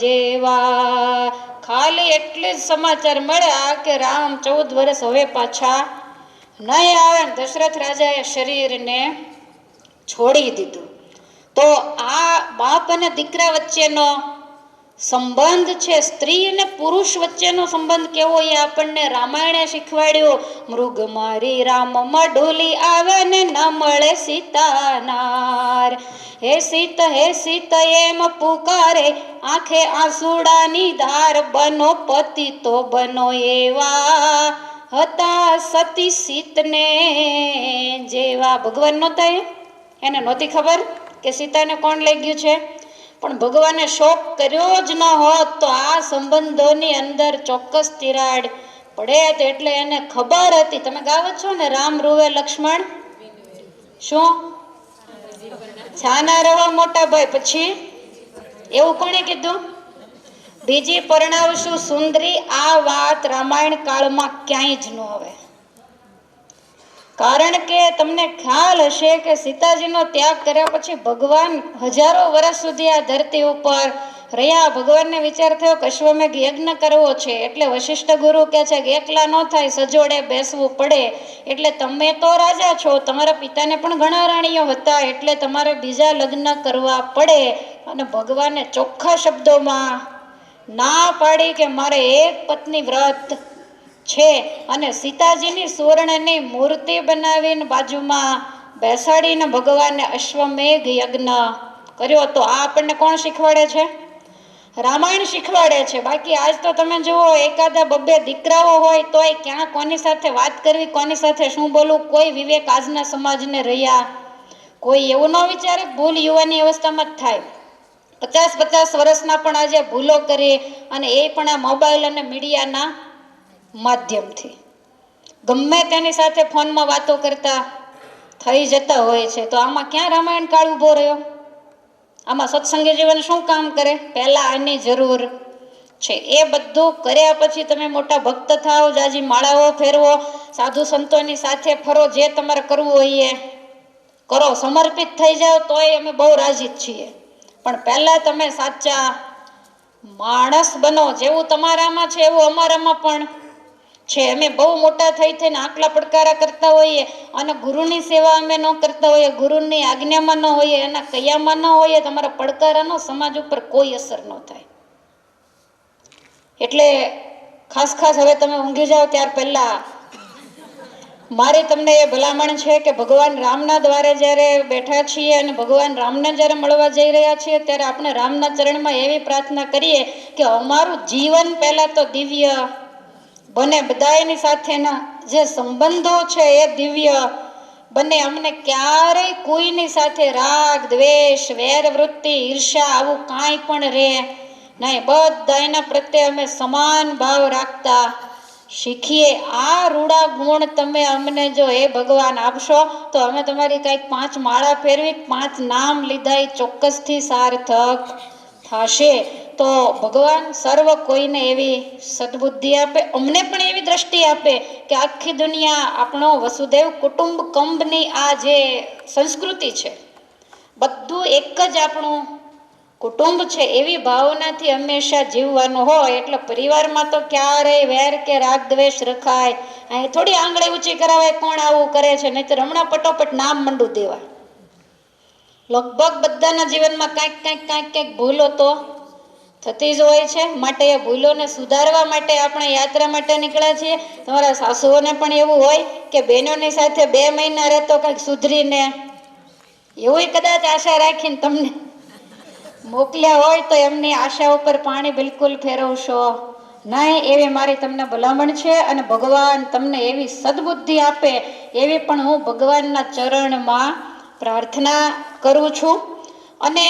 જેવા. ખાલી એટલે જ સમાચાર મળ્યા કે રામ 14 વર્ષ હવે પાછા નહીં આવે. દશરથ રાજાએ શરીરને છોડી દીધું. તો આ બાપ અને દીકરા વચ્ચેનો સંબંધ છે, સ્ત્રી અને પુરુષ વચ્ચેનો સંબંધ કેવો એ આપણને રામાયણે શીખવાડ્યો. મૃગ મારી રામ મઢુલી આવે ને ન મળે સીતાનાર. હે સીત એમ પુકારે, આંખે આંસુડાની ધાર. બનો પતિ તો બનો એવા, હતા સતી સીતને જેવા. ભગવાન નહોતા એને નહોતી ખબર કે સીતાને કોણ લઈ ગયું છે, પણ ભગવાને શોક કર્યો જ ન હોત તો આ સંબંધોની અંદર ચોક્કસ તિરાડ પડે. એટલે એને ખબર હતી. તમે ગાવો છો ને, રામ રૂવે લક્ષ્મણ શું છાના રવા મોટા ભાઈ. પછી એવું કોણે કીધું? બીજી પરણાવશું સુંદરી. આ વાત રામાયણ કાળમાં ક્યાંય જ ન આવે. કારણ કે તમને ખ્યાલ હશે કે સીતાજીનો ત્યાગ કર્યા પછી ભગવાન હજારો વર્ષ સુધી આ ધરતી ઉપર રહ્યા. ભગવાનને વિચાર થયો કે અશ્વમેઘ યજ્ઞ કરવો છે, એટલે વશિષ્ઠ ગુરુ કહે છે કે એકલા ન થાય, સજોડે બેસવું પડે. એટલે તમે તો રાજા છો, તમારા પિતાને પણ ઘણા રાણીઓ હતા, એટલે તમારે બીજા લગ્ન કરવા પડે. અને ભગવાને ચોખ્ખા શબ્દોમાં ના પાડી કે મારે એક પત્ની વ્રત છે. અને સીતાજીની સુવર્ણની મૂર્તિ બનાવીને બાજુમાં બેસાડીને ભગવાને અશ્વમેઘ યજ્ઞ કર્યો. તો આ આપણને કોણ શીખવાડે છે? રામાયણ શીખવાડે છે. બાકી આજ તો તમે જુઓ, એકાદા બબ્બે દીકરાઓ હોય તોય ક્યાં કોની સાથે વાત કરવી, કોની સાથે શું બોલવું, કોઈ વિવેક આજના સમાજને રહ્યા. કોઈ એવું ન વિચારે. ભૂલ યુવાની અવસ્થામાં જ થાય. 50 વર્ષના પણ આજે ભૂલો કરી, અને એ પણ આ મોબાઈલ અને મીડિયાના માધ્યમથી ગમે તેની સાથે ફોનમાં વાતો કરતા થઈ જતા હોય છે. તો આમાં ક્યાં રામાયણ કાળ ઊભો રહ્યો? આમાં સત્સંગી જીવન શું કામ કરે? પહેલા આની જરૂર છે. એ બધું કર્યા પછી તમે મોટા ભક્ત થાઓ, જાજી માળાઓ ફેરવો, સાધુ સંતોની સાથે ફરો, જે તમારે કરવું હોય એ કરો, સમર્પિત થઈ જાઓ, તોય અમે બહુ રાજી જ છીએ. પણ પહેલા તમે સાચા માણસ બનો. જેવું તમારામાં છે એવું અમારામાં પણ છે. અમે બહુ મોટા થઈ થઈને આકલા પડકારા કરતા હોઈએ, અને ગુરુની સેવા અમે ન કરતા હોઈએ, ગુરુની આજ્ઞામાં ન હોઈએ, એના કયામાં ન હોઈએ, તમારા પડકારાનો સમાજ ઉપર કોઈ અસર ન થાય. એટલે ખાસ હવે તમે ઊંઘી જાઓ ત્યાર પહેલા મારી તમને એ ભલામણ છે કે ભગવાન રામના દ્વારે જ્યારે બેઠા છીએ અને ભગવાન રામને જ્યારે મળવા જઈ રહ્યા છીએ, ત્યારે આપણે રામના ચરણમાં એવી પ્રાર્થના કરીએ કે અમારું જીવન પહેલા તો દિવ્ય બને, બધાની સાથેના જે સંબંધો છે એ દિવ્ય બને. અમને ક્યારેય કોઈની સાથે રાગ, દ્વેષ, વેર વૃત્તિ, ઈર્ષા આવું કાંઈ પણ રહે નહીં. બધાના પ્રત્યે અમે સમાન ભાવ રાખતા શીખીએ. આ રૂડા ગુણ તમે અમને જો એ ભગવાન આપશો તો અમે તમારી કંઈક 5 માળા ફેરવી, 5 નામ લીધા એ ચોક્કસથી સાર્થક થશે. તો ભગવાન સર્વ કોઈને એવી સદબુદ્ધિ આપે, અમને પણ એવી દ્રષ્ટિ આપે કે આખી દુનિયા આપણો વસુદેવ કુટુંબકમની આ જે સંસ્કૃતિ છે, બધું એક જ આપણું કુટુંબ છે, એવી ભાવનાથી હંમેશા જીવવાનું હોય. એટલે પરિવારમાં તો ક્યારેય વેર કે રાગ દ્વેષ રખાય અહીં થોડી આંગળી ઊંચી કરાવે, કોણ આવું કરે છે, નહીંતર હમણાં પટોપટ નામ મંડું દેવા. લગભગ બધાના જીવનમાં કાંઈક ભૂલો તો થતી જ હોય છે. માટે એ ભૂલોને સુધારવા માટે આપણે યાત્રા માટે નીકળ્યા છીએ. તમારા સાસુઓને પણ એવું હોય કે બહેનોની સાથે 2 મહિના રહેતો કંઈક સુધરીને, એવું કદાચ આશા રાખીને તમને મોકલ્યા હોય તો એમની આશા ઉપર પાણી બિલકુલ ફેરવશો નહીં, એવી મારી તમને ભલામણ છે. અને ભગવાન તમને એવી સદબુદ્ધિ આપે એવી પણ હું ભગવાનના ચરણમાં પ્રાર્થના કરું છું. અને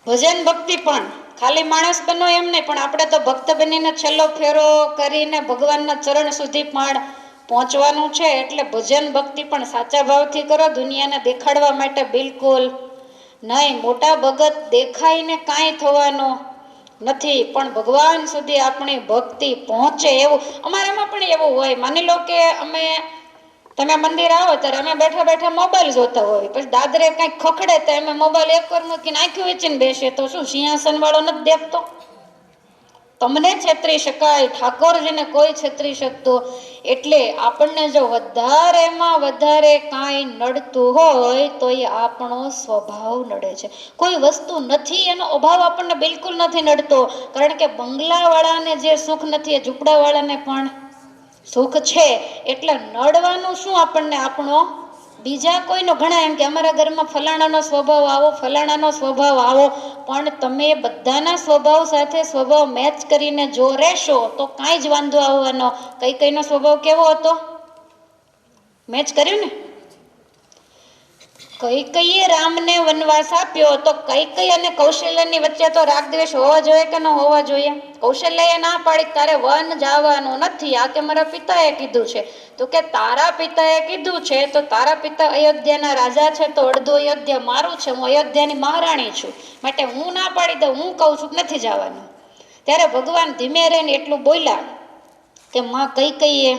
ભજન ભક્તિ પણ ખાલી માણસ બનો એમ નહીં, પણ આપણે તો ભક્ત બનીને છેલ્લો ફેરો કરીને ભગવાનના ચરણ સુધી પણ પહોંચવાનું છે. એટલે ભજન ભક્તિ પણ સાચા ભાવથી કરો, દુનિયાને દેખાડવા માટે બિલકુલ નહીં. મોટા ભગત દેખાઈને કાંઈ થવાનું નથી, પણ ભગવાન સુધી આપણી ભક્તિ પહોંચે એવું અમારામાં પણ એવું હોય. માની લો કે તમે મંદિર આવો ત્યારે અમે બેઠા બેઠા મોબાઈલ જોતા હોય, પછી દાદરે કંઈક ખખડે તો અમે મોબાઈલ એક વાર મૂકીને આંખ્યું વેચીને બેસીએ, તો શું સિંહાસન વાળો નથી દેખતો? તમને છેતરી શકાય, ઠાકોરજીને કોઈ છેતરી શકતો. એટલે આપણને જો વધારેમાં વધારે કાંઈ નડતું હોય તો એ આપણો સ્વભાવ નડે છે. કોઈ વસ્તુ નથી એનો અભાવ આપણને બિલકુલ નથી નડતો, કારણ કે બંગલાવાળાને જે સુખ નથી એ ઝૂંપડાવાળાને પણ સુખ છે. એટલે નડવાનું શું આપણને આપણો બીજા કોઈનો. ઘણા એમ કે અમારા ઘરમાં ફલાણાનો સ્વભાવ આવો, ફલાણાનો સ્વભાવ આવો, પણ તમે બધાના સ્વભાવ સાથે સ્વભાવ મેચ કરીને જો રહેશો તો કાંઈ જ વાંધો આવવાનો. કઈનો સ્વભાવ કેવો હતો? મેચ કર્યું ને. કઈકઈએ રામને વનવાસ આપ્યો તો કઈકઈ અને કૌશલ્યની વચ્ચે તો રાગ દ્વેષ હોવા જોઈએ કે ન હોવા જોઈએ? કૌશલ્યએ ના પાડી તારે વન જવાનું નથી, આ કે મારા પિતાએ કીધું છે. તો કે તારા પિતાએ કીધું છે તો તારા પિતા અયોધ્યાના રાજા છે તો અડધું અયોધ્યા મારું છે, હું અયોધ્યાની મહારાણી છું, માટે હું ના પાડી દઉં, હું કહું છું નથી જવાનું. ત્યારે ભગવાન ધીમે રહીને એટલું બોલ્યા કે માં કઈકઈએ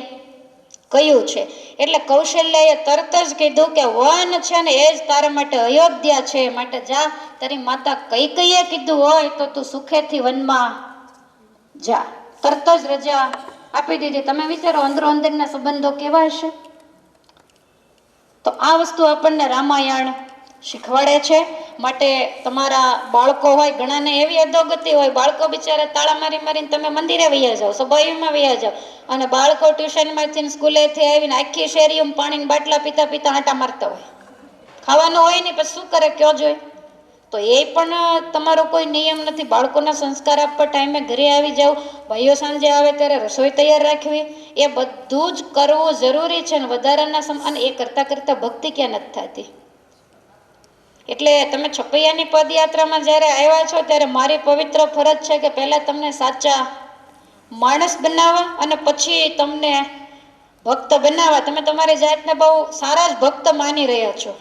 કહ્યું છે. એટલે કૌશલ્યાએ તરત જ કીધું કે વન છે ને એ જ તારા માટે અયોધ્યા છે, માટે જા, તારી માતા કઈકઈએ કીધું હોય તો તું સુખેથી વનમાં જા. તરત જ રજા આપી દીધી. તમે વિચારો અંદરો અંદરના સંબંધો કેવા હશે. તો આ વસ્તુ આપણને રામાયણ શીખવાડે છે. માટે તમારા બાળકો હોય, ઘણાને એવી અધોગતિ હોય, બાળકો બિચારા તાળા મારી મારીને તમે મંદિરે વૈયા જાઓ, સભાઈમાં વૈયા જાઓ, અને બાળકો ટ્યુશનમાંથી સ્કૂલેથી આવીને આખી શેરીઓમાં પાણીના બાટલા પીતા પીતા આંટા મારતા હોય. ખાવાનું હોય ને પછી શું કરે કયો જોઈ? તો એ પણ તમારો કોઈ નિયમ નથી. બાળકોના સંસ્કાર આપવા ટાઈમે ઘરે આવી જાવ, ભાઈઓ સાંજે આવે ત્યારે રસોઈ તૈયાર રાખવી, એ બધું જ કરવું જરૂરી છે. ને વધારાના અને એ કરતાં કરતાં ભક્તિ ક્યાં નથી થતી. એટલે તમે છપૈયાની પદયાત્રામાં જ્યારે આવ્યા છો ત્યારે મારી પવિત્ર ફરજ છે કે પહેલાં તમને સાચા માણસ બનાવવા અને પછી તમને ભક્ત બનાવવા. તમે તમારી જાતને બહુ સારા જ ભક્ત માની રહ્યા છો,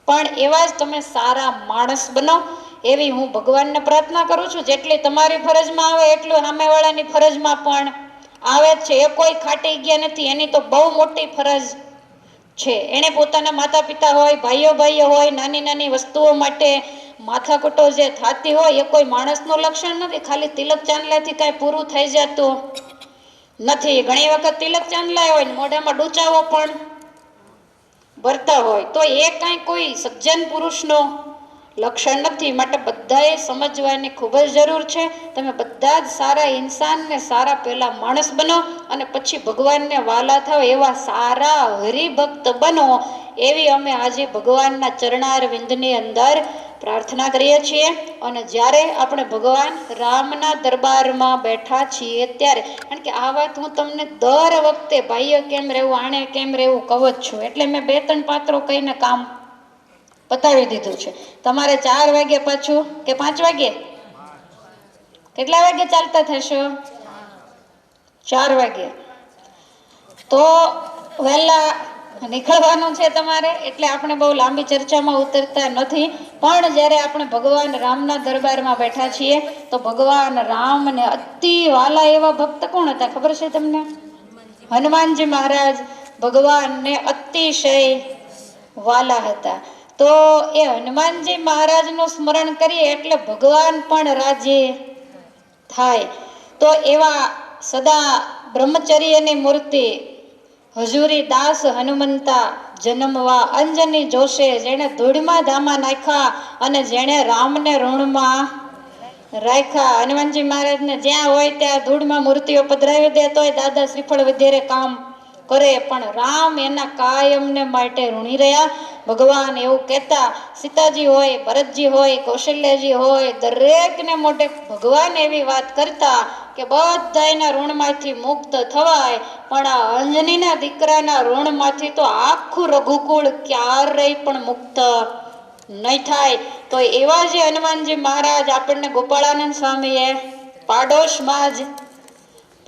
પણ એવા જ તમે સારા માણસ બનો એવી હું ભગવાનને પ્રાર્થના કરું છું. જેટલી તમારી ફરજમાં આવે એટલું સામેવાળાની ફરજમાં પણ આવે જ છે. એ કોઈ ખાટી ગયા નથી, એની તો બહુ મોટી ફરજ છે. એણે પોતાના માતા પિતા હોય, ભાઈઓ હોય, નાની નાની વસ્તુઓ માટે માથાકૂટો જે થતી હોય એ કોઈ માણસનું લક્ષણ નથી. ખાલી તિલક ચાંદલાથી કાંઈ પૂરું થઈ જતું નથી. ઘણી વખત તિલક ચાંદલા હોય ને મોઢામાં ડૂચાવો પણ ભરતા હોય તો એ કાંઈ કોઈ સજ્જન પુરુષનો લક્ષણ નથી. માટે બધાએ સમજવાની ખૂબ જ જરૂર છે. તમે બધા જ સારા ઇન્સાન ને સારા પહેલા માણસ બનો અને પછી ભગવાનને વાલા થાવ એવા સારા હરિભક્ત બનો, એવી અમે આજે ભગવાનના ચરણારવિંદની અંદર પ્રાર્થના કરીએ છીએ. અને જ્યારે આપણે ભગવાન રામના દરબારમાં બેઠા છીએ ત્યારે, કારણ કે આ વાત હું તમને દર વખતે ભાઈઓ કેમ રહેવું, આણે કેમ રહેવું કહું જ છું. એટલે મેં 2-3 પાત્રો કહીને કામ પતાવી દીધું છે. તમારે 4 વાગે પાછું કે 5 વાગે, કેટલા વાગે ચાલતા થશો? 4 વાગે તો વહેલા નીકળવાનું છે તમારે. એટલે આપણે બહુ લાંબી ચર્ચામાં ઉતરતા નથી, પણ જ્યારે આપણે ભગવાન રામના દરબારમાં બેઠા છીએ તો ભગવાન રામને અતિ વાલા એવા ભક્ત કોણ હતા ખબર છે તમને? હનુમાનજી મહારાજ ભગવાનને અતિશય વાલા હતા. તો એ હનુમાનજી મહારાજનું સ્મરણ કરીએ એટલે ભગવાન પણ રાજી થાય. તો એવા સદા બ્રહ્મચર્યની મૂર્તિ હજુરી દાસ હનુમંતા જન્મવા અંજની જોશે, જેણે ધૂળમાં ધામા નાખ્યા અને જેણે રામને ઋણમાં રાખ્યા. હનુમાનજી મહારાજને જ્યાં હોય ત્યાં ધૂળમાં મૂર્તિઓ પધરાવી દે તોય દાદા શ્રીફળ વધારે કામ કરે, પણ રામ એના કાયમને માટે ઋણી રહ્યા. ભગવાન એવું કહેતા, સીતાજી હોય, ભરતજી હોય, કૌશલ્યજી હોય, દરેકને મોઢે ભગવાન એવી વાત કરતા કે બધા એના ઋણમાંથી મુક્ત થવાય, પણ આ અંજનીના દીકરાના ઋણમાંથી તો આખું રઘુકુળ ક્યારેય પણ મુક્ત નહીં થાય. તો એવા જે હનુમાનજી મહારાજ આપણને ગોપાળાનંદ સ્વામીએ પાડોશમાં જ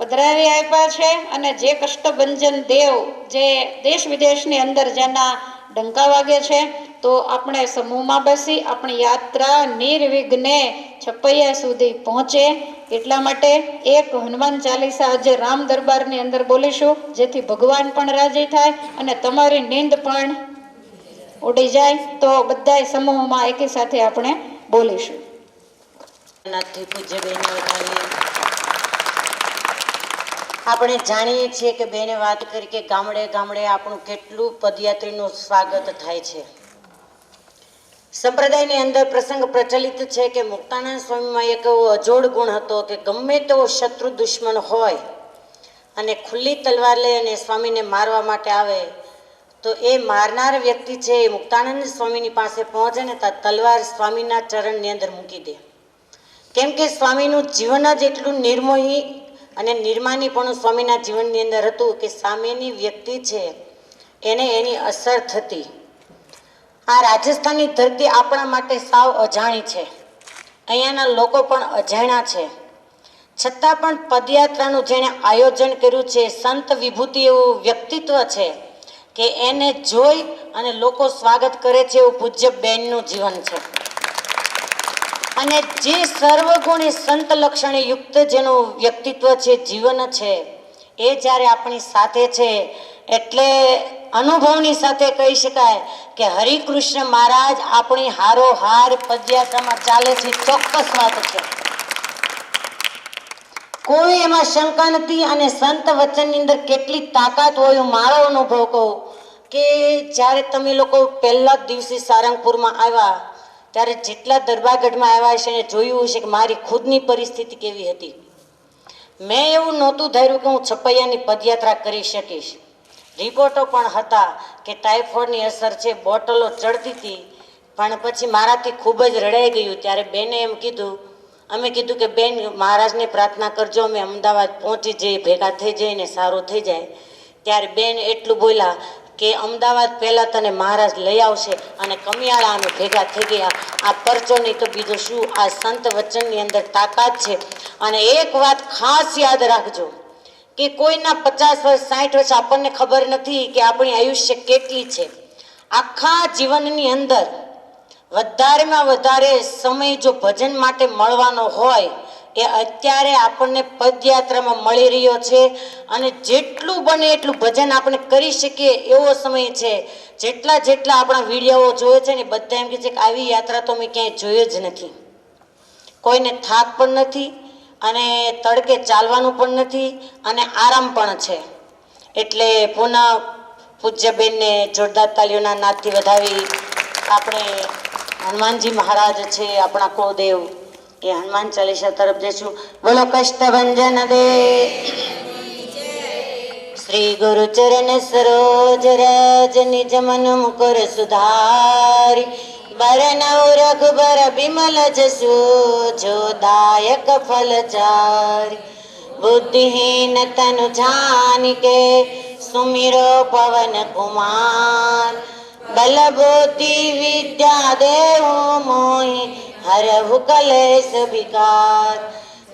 પધરાવી આપ્યા છે. અને જે કષ્ટભંજન દેવ જે દેશ વિદેશની અંદર જેના ડંકા વાગે છે, તો આપણે સમૂહમાં બેસી આપણી યાત્રા નિર્વિઘ્ને છપૈયા સુધી પહોંચે એટલા માટે એક હનુમાન ચાલીસા આજે રામ દરબારની અંદર બોલીશું, જેથી ભગવાન પણ રાજી થાય અને તમારી નીંદ પણ ઉડી જાય. તો બધા સમૂહમાં એકી સાથે આપણે બોલીશું.
નાથથી પૂજ્ય બહેનો વધાવીએ. આપણે જાણીએ છીએ કે બેને વાત કરી કે ગામડે ગામડે આપણું કેટલું પદયાત્રીનું સ્વાગત થાય છે. સંપ્રદાયની અંદર પ્રસંગ પ્રચલિત છે કે મુક્તાનંદ સ્વામીમાં એક એવો અજોડ ગુણ હતો કે ગમે તેવો શત્રુ દુશ્મન હોય અને ખુલ્લી તલવાર લઈ અને સ્વામીને મારવા માટે આવે તો એ મારનાર વ્યક્તિ છે એ મુક્તાનંદ સ્વામીની પાસે પહોંચે ને તો તલવાર સ્વામીના ચરણની અંદર મૂકી દે. કેમ કે સ્વામીનું જીવન જ એટલું નિર્મોહી અને નિર્માની પણ સ્વામીના જીવનની અંદર હતું કે સામેની વ્યક્તિ છે એને એની અસર થતી. આ રાજસ્થાનની ધરતી આપણા માટે સાવ અજાણી છે. અહીંયાના લોકો પણ અજાણ્યા છે. છતાં પણ પદયાત્રાનું જેણે આયોજન કર્યું છે, સંત વિભૂતિ એવું વ્યક્તિત્વ છે કે એને જોઈ અને લોકો સ્વાગત કરે છે એવું પૂજ્ય બેનનું જીવન છે. અને જે સર્વગુણી સંત લક્ષણે યુક્ત જેનું વ્યક્તિત્વ છે, જીવન છે, એ જ્યારે આપણી સાથે છે એટલે અનુભવની સાથે કહી શકાય કે હરિકૃષ્ણ મહારાજ આપણી હારોહાર પદયાત્રામાં ચાલે છે. ચોક્કસ વાત છે, કોઈ એમાં શંકા નથી. અને સંત વચનની અંદર કેટલી તાકાત હોય મારો અનુભવ કહું કે જ્યારે તમે લોકો પહેલા જ દિવસે સારંગપુરમાં આવ્યા ત્યારે જેટલા દરબારગઢમાં આવ્યા છે એને જોયું હશે કે મારી ખુદની પરિસ્થિતિ કેવી હતી. મેં એવું નહોતું ધાર્યું કે હું છપૈયાની પદયાત્રા કરી શકીશ. રિપોર્ટો પણ હતા કે ટાઇફોઇડની અસર છે, બોટલો ચડતી હતી. પણ પછી મારાથી ખૂબ જ રડાઈ ગયું. ત્યારે બેને એમ કીધું, અમે કીધું કે બેન મહારાજને પ્રાર્થના કરજો, અમે અમદાવાદ પહોંચી જઈએ, ભેગા થઈ જઈને સારું થઈ જાય. ત્યારે બેન એટલું બોલ્યા કે અમદાવાદ પહેલાં તને મહારાજ લઈ આવશે. અને કમિયાળા અમે ભેગા થઈ ગયા. આ પરચો નહીં તો બીજું શું. આ સંત વચનની અંદર તાકાત છે. અને એક વાત ખાસ યાદ રાખજો કે કોઈના 50 વર્ષ 60 વર્ષ આપણને ખબર નથી કે આપણી આયુષ્ય કેટલી છે. આખા જીવનની અંદર વધારેમાં વધારે સમય જો ભજન માટે મળવાનો હોય એ અત્યારે આપણને પદયાત્રામાં મળી રહ્યો છે. અને જેટલું બને એટલું ભજન આપણે કરી શકીએ એવો સમય છે. જેટલા આપણા વિડીયો જોયે છે ને બધા એમ કહે છે કે આવી યાત્રા તો મેં ક્યાંય જોઈ જ નથી. કોઈને થાક પણ નથી અને તડકે ચાલવાનું પણ નથી અને આરામ પણ છે. એટલે પુનઃ પૂજ્યબેનને જોરદાર તાલીઓના નાદથી વધાવી આપણે હનુમાનજી મહારાજ છે આપણા કુળદેવ એ હનુમાન ચાલીસા તરફ જઈશું. બોલો કષ્ટભંજન દેવ શ્રી ગુરુ ચરણ સરોજ રજ નિજ મન મુકુર સુધારી બરનૌ રઘુબર બિમલ જસુ જો દાયક ફલ ચારી बुद्धिहीन तनु जानिके सुमिरो पवन कुमार बल बुद्धि विद्या देहु मोहि हरहु कलेश विकार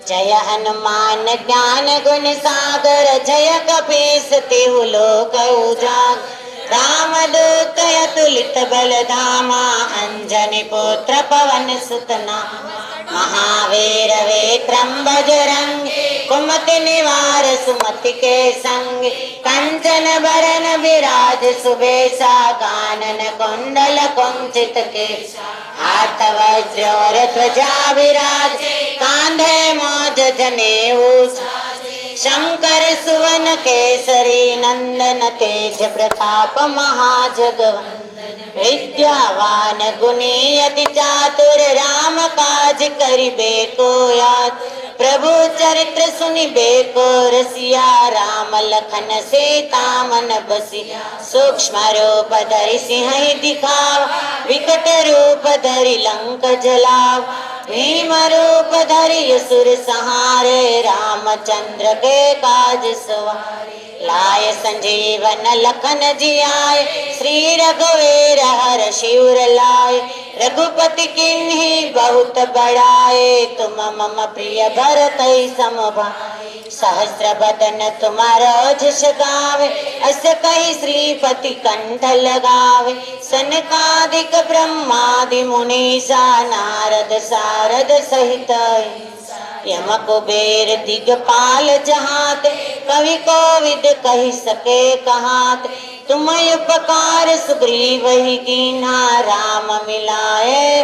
जय हनुमान ज्ञान गुण सागर जय कपीस तिहु लोक उजागर रामदूत अतुलित बल धामा अंजनी पुत्र पवन सुत नामा महावीर विक्रम बजरंगी कुमति निवार सुमति के संग कंचन बरन विराज सुबेसा कानन कुंडल कुंचित के हाथ वज्र और ध्वजा विराज कांधे मौज जनेऊ शंकर सुवन केसरी नंदन तेज प्रताप महाजगवंदन विद्यावान गुणी अति चातुर राम काज करिबे को याद प्रभु चरित्र सुनिबे को रसिया राम लखन सीता मन बसिया सूक्ष्म रूप धरि सिंह दिखाव विकट रूप धरि लंक जलाव भीम रूप धरि असुर संहारे रामचंद्र के काज सवारे लाय संजीवन लखन जियाय श्री रघुवीर हर शिवर लाय रघुपति किन्ही बहुत बड़ाए तुम मम प्रिय भरत सम भाई सहस्र बदन तुम्हारा जस गावे अस कहि श्रीपति कंठ लगावे सनकादिक ब्रह्मादि मुनीसा नारद सारद सहित यम कुबेर दिगपाल जहात कवि कोविद कहि सके कहात तुम उपकार सुग्रीव ही कीन्हा राम मिलाए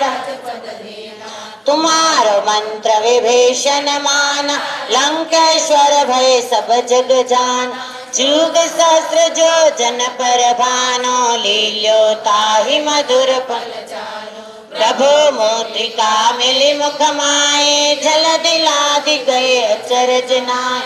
तुम्हारो मंत्र विभीषण माना, लंकेश्वर भय सब जग जान। जुग सहस्र जो जन पर भानो, लील्यो ताहि मधुर फल जानो। प्रभु मोत्रिका मिली मुख माए, जल दिलादि गए अचरज नाय।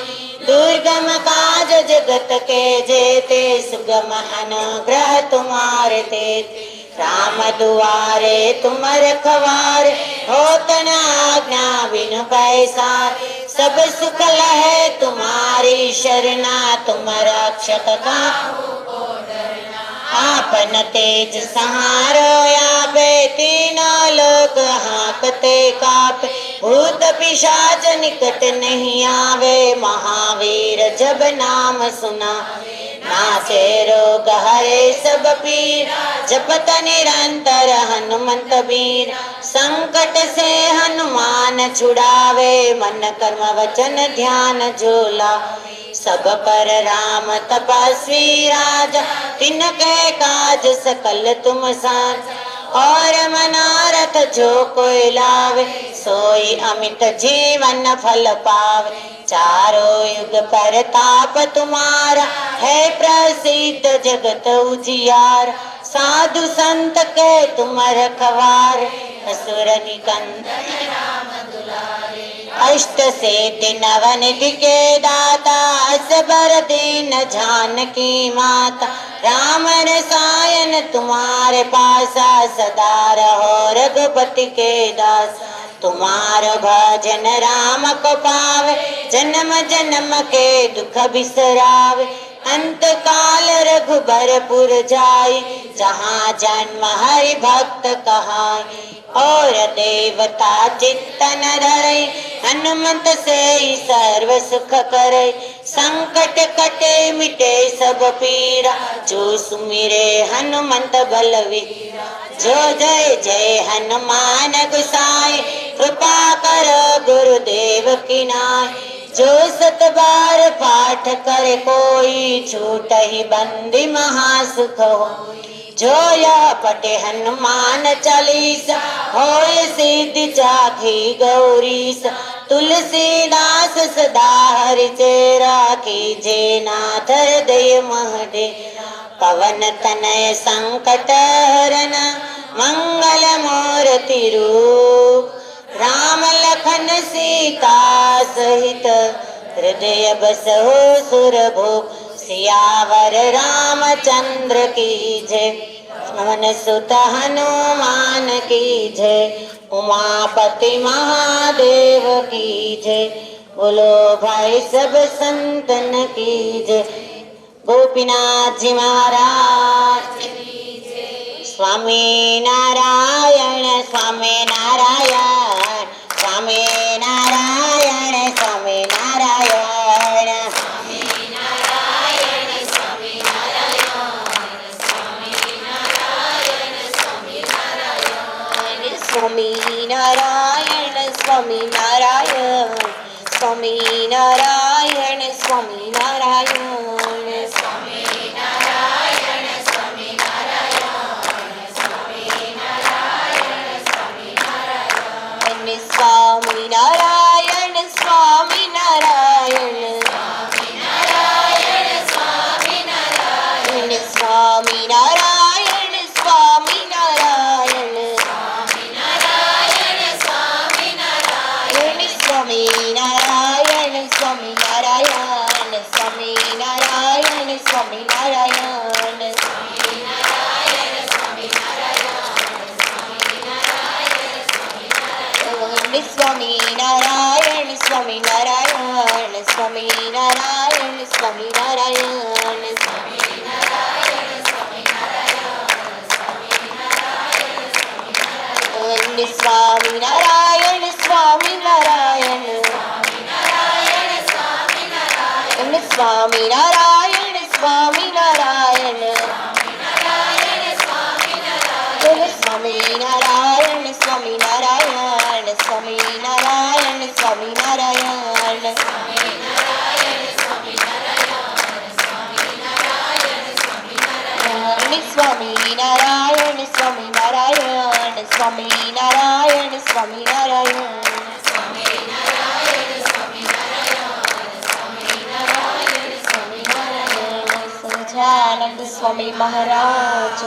दुर्गम काज जगत के जेते, सुगम अनुग्रह तुम्हारे तेते। राम दुआरे तुम रखवारे, होत न आज्ञा बिनु पैसार। सब सुख लहे तुम्हारी शरणा, तुम रक्षक काहू को डरना। आपन तेज सहारो आवे, तीनों लोक हाँकते कापे। भूत पिशाच निकट नहीं आवे, महावीर जब नाम सुनावे। नासे रोग हरे सब पीरा, जपत निरंतर हनुमंत बीर। संकट से हनुमान छुड़ावे, मन कर्म वचन ध्यान जो लावे। सब पर राम तपस्वी राजा, तिनके काज सकल तुम साजा। और मनोरथ जो कोई लावे, सोई अमित जीवन फल पावे। चारों युग परताप तुम्हारा, है प्रसिद्ध जगत उजियार। साधु संत के तुम रखवार, असुर निकंदन राम दुलारे। अष्ट सिद्धि नवनिधि के दाता, असबर दीन जानकी माता। राम रसायन तुम्हारे पासा, सदा रहो रघुपति के दास। तुम्हारो भजन राम को पावे, जन्म जन्म के दुख बिसरावे। अंत काल रघुबरपुर जाई, जहाँ जन्म हरि भक्त कहाई। और देवता चित्तन धरई, हनुमंत से ही सर्व सुख करे। संकट कटे मिटे सब पीरा, जो सुमिरे हनुमंत बलवीरा। जो जय जय हनुमान गुसाई, कृपा करो गुरुदेव की नाय। जो सत बार पाठ करे कोई, छूट ही बंदी महासुख होई। जो यह पटे हनुमान चालीसा, होय सिद्धि चाखी गौरीसा। तुलसीदास सदा हरि चेरा, कीजे नाथ हृदय महडेरा। पवन तनय संकट हरन, मंगल मूर्ति रूप। राम लखन सीता सहित, हृदय बसहु सुरभूप। सियावर रामचंद्र की जय, पवन सुत हनुमान की जय। उमापति महादेव की जय, बोलो भाई सब संतन की जय। गोपीनाथ जी महाराज की जय। स्वामी नारायण स्वामी नारायण, स्वामी नारायण स्वामी नारायण। स्वामी नारायण स्वामी नारायण, स्वामी नारायण स्वामी नारायण। स्वामी नारायण स्वामी नारायण, स्वामी नारायण स्वामी नारायण। स्वामी नारायण स्वामी नारायण, स्वामी नारायण स्वामी नारायण। स्वामी नारायण स्वामी नारायण, स्वामी नारायण स्वामी नारायण। स्वामी नारायण स्वामी नारायण, स्वामी नारायण स्वामी नारायण। स्वामी नारायण स्वामी नारायण, स्वामी नारायण स्वामी नारायण। स्वामी नारायण स्वामी नारायण, स्वामी नारायण स्वामी नारायण। स्वामी नारायण स्वामी नारायण, स्वामी नारायण स्वामी नारायण। स्वामी नारायण स्वामी नारायण, स्वामी नारायण स्वामी नारायण। स्वामी नारायण
સ્વામિનારાયણ સ્વામિનારાયણ સહજાનંદ સ્વામી મહારાજ